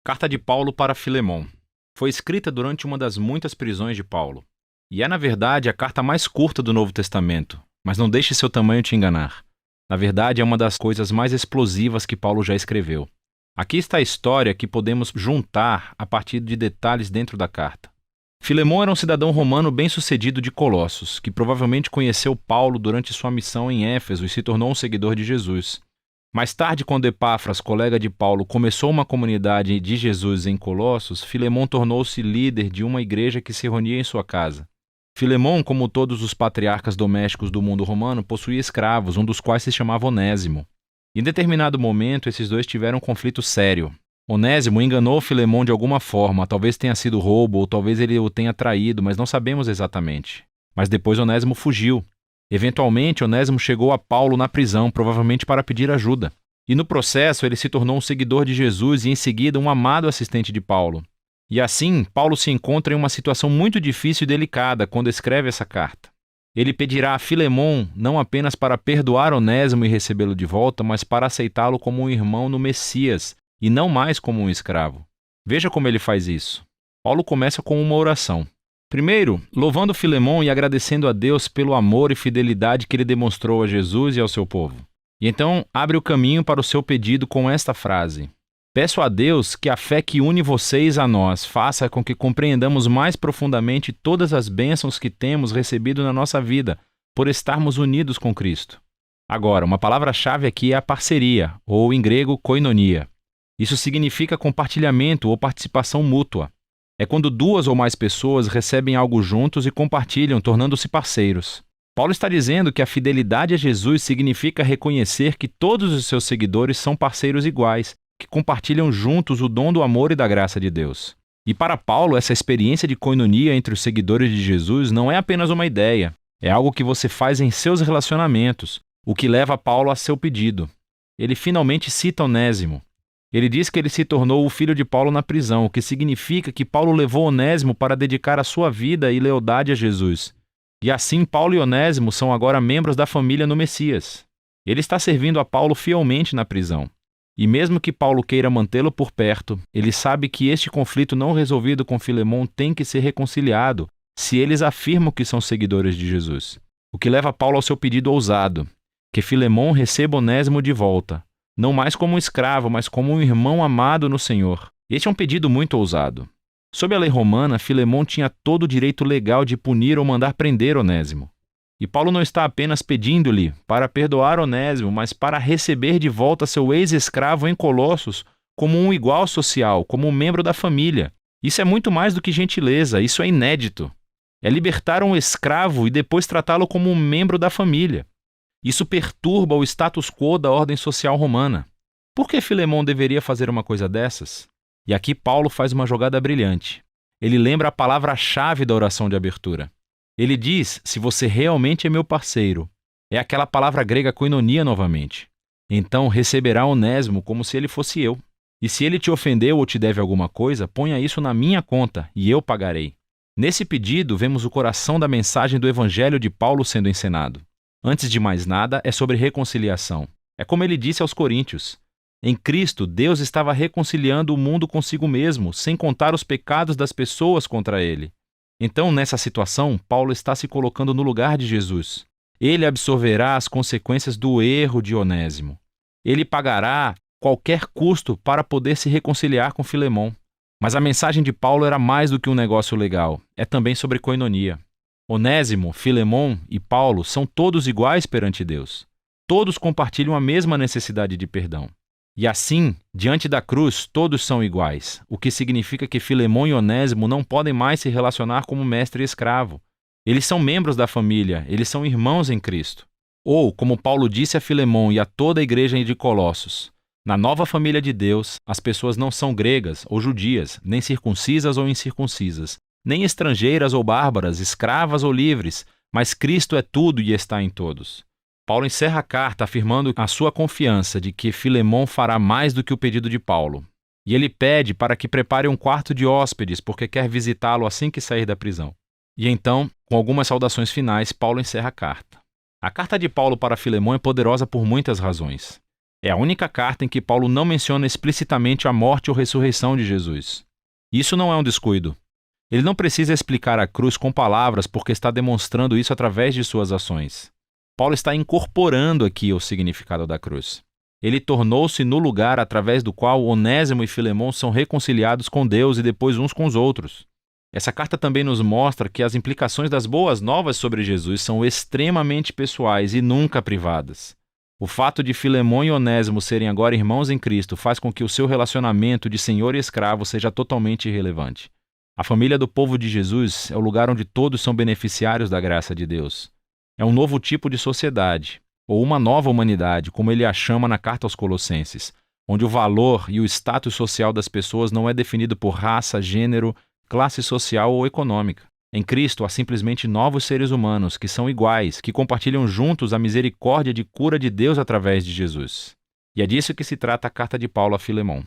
Carta de Paulo para Filemon. Foi escrita durante uma das muitas prisões de Paulo. E é, na verdade, a carta mais curta do Novo Testamento, mas não deixe seu tamanho te enganar. Na verdade, é uma das coisas mais explosivas que Paulo já escreveu. Aqui está a história que podemos juntar a partir de detalhes dentro da carta. Filemon era um cidadão romano bem-sucedido de Colossos, que provavelmente conheceu Paulo durante sua missão em Éfeso e se tornou um seguidor de Jesus. Mais tarde, quando Epáfras, colega de Paulo, começou uma comunidade de Jesus em Colossos, Filemon tornou-se líder de uma igreja que se reunia em sua casa. Filemon, como todos os patriarcas domésticos do mundo romano, possuía escravos, um dos quais se chamava Onésimo. Em determinado momento, esses dois tiveram um conflito sério. Onésimo enganou Filemon de alguma forma, talvez tenha sido roubo ou talvez ele o tenha traído, mas não sabemos exatamente. Mas depois Onésimo fugiu. Eventualmente, Onésimo chegou a Paulo na prisão, provavelmente para pedir ajuda. E no processo, ele se tornou um seguidor de Jesus e, em seguida, um amado assistente de Paulo. E assim, Paulo se encontra em uma situação muito difícil e delicada quando escreve essa carta. Ele pedirá a Filemon não apenas para perdoar Onésimo e recebê-lo de volta, mas para aceitá-lo como um irmão no Messias e não mais como um escravo. Veja como ele faz isso. Paulo começa com uma oração. Primeiro, louvando Filemon e agradecendo a Deus pelo amor e fidelidade que ele demonstrou a Jesus e ao seu povo. E então abre o caminho para o seu pedido com esta frase: peço a Deus que a fé que une vocês a nós faça com que compreendamos mais profundamente todas as bênçãos que temos recebido na nossa vida, por estarmos unidos com Cristo. Agora, uma palavra-chave aqui é a parceria, ou em grego, koinonia. Isso significa compartilhamento ou participação mútua. É quando duas ou mais pessoas recebem algo juntos e compartilham, tornando-se parceiros. Paulo está dizendo que a fidelidade a Jesus significa reconhecer que todos os seus seguidores são parceiros iguais, que compartilham juntos o dom do amor e da graça de Deus. E para Paulo, essa experiência de koinonia entre os seguidores de Jesus não é apenas uma ideia, é algo que você faz em seus relacionamentos, o que leva Paulo a seu pedido. Ele finalmente cita Onésimo. Ele diz que ele se tornou o filho de Paulo na prisão, o que significa que Paulo levou Onésimo para dedicar a sua vida e lealdade a Jesus. E assim, Paulo e Onésimo são agora membros da família no Messias. Ele está servindo a Paulo fielmente na prisão. E mesmo que Paulo queira mantê-lo por perto, ele sabe que este conflito não resolvido com Filemon tem que ser reconciliado se eles afirmam que são seguidores de Jesus. O que leva Paulo ao seu pedido ousado, que Filemon receba Onésimo de volta, não mais como um escravo, mas como um irmão amado no Senhor. Este é um pedido muito ousado. Sob a lei romana, Filemon tinha todo o direito legal de punir ou mandar prender Onésimo. E Paulo não está apenas pedindo-lhe para perdoar Onésimo, mas para receber de volta seu ex-escravo em Colossos como um igual social, como um membro da família. Isso é muito mais do que gentileza, isso é inédito. É libertar um escravo e depois tratá-lo como um membro da família. Isso perturba o status quo da ordem social romana. Por que Filemon deveria fazer uma coisa dessas? E aqui Paulo faz uma jogada brilhante. Ele lembra a palavra-chave da oração de abertura. Ele diz, se você realmente é meu parceiro, é aquela palavra grega koinonia novamente. Então receberá Onésimo como se ele fosse eu. E se ele te ofendeu ou te deve alguma coisa, ponha isso na minha conta e eu pagarei. Nesse pedido, vemos o coração da mensagem do Evangelho de Paulo sendo encenado. Antes de mais nada, é sobre reconciliação. É como ele disse aos Coríntios. Em Cristo, Deus estava reconciliando o mundo consigo mesmo, sem contar os pecados das pessoas contra ele. Então, nessa situação, Paulo está se colocando no lugar de Jesus. Ele absorverá as consequências do erro de Onésimo. Ele pagará qualquer custo para poder se reconciliar com Filemon. Mas a mensagem de Paulo era mais do que um negócio legal. É também sobre koinonia. Onésimo, Filemon e Paulo são todos iguais perante Deus. Todos compartilham a mesma necessidade de perdão. E assim, diante da cruz, todos são iguais, o que significa que Filemon e Onésimo não podem mais se relacionar como mestre e escravo. Eles são membros da família, eles são irmãos em Cristo. Ou, como Paulo disse a Filemon e a toda a igreja de Colossos, na nova família de Deus, as pessoas não são gregas ou judias, nem circuncisas ou incircuncisas, nem estrangeiras ou bárbaras, escravas ou livres, mas Cristo é tudo e está em todos. Paulo encerra a carta afirmando a sua confiança de que Filemon fará mais do que o pedido de Paulo. E ele pede para que prepare um quarto de hóspedes, porque quer visitá-lo assim que sair da prisão. E então, com algumas saudações finais, Paulo encerra a carta. A carta de Paulo para Filemon é poderosa por muitas razões. É a única carta em que Paulo não menciona explicitamente a morte ou ressurreição de Jesus. Isso não é um descuido. Ele não precisa explicar a cruz com palavras porque está demonstrando isso através de suas ações. Paulo está incorporando aqui o significado da cruz. Ele tornou-se no lugar através do qual Onésimo e Filemão são reconciliados com Deus e depois uns com os outros. Essa carta também nos mostra que as implicações das boas novas sobre Jesus são extremamente pessoais e nunca privadas. O fato de Filemão e Onésimo serem agora irmãos em Cristo faz com que o seu relacionamento de senhor e escravo seja totalmente irrelevante. A família do povo de Jesus é o lugar onde todos são beneficiários da graça de Deus. É um novo tipo de sociedade, ou uma nova humanidade, como ele a chama na carta aos Colossenses, onde o valor e o status social das pessoas não é definido por raça, gênero, classe social ou econômica. Em Cristo há simplesmente novos seres humanos que são iguais, que compartilham juntos a misericórdia de cura de Deus através de Jesus. E é disso que se trata a carta de Paulo a Filemão.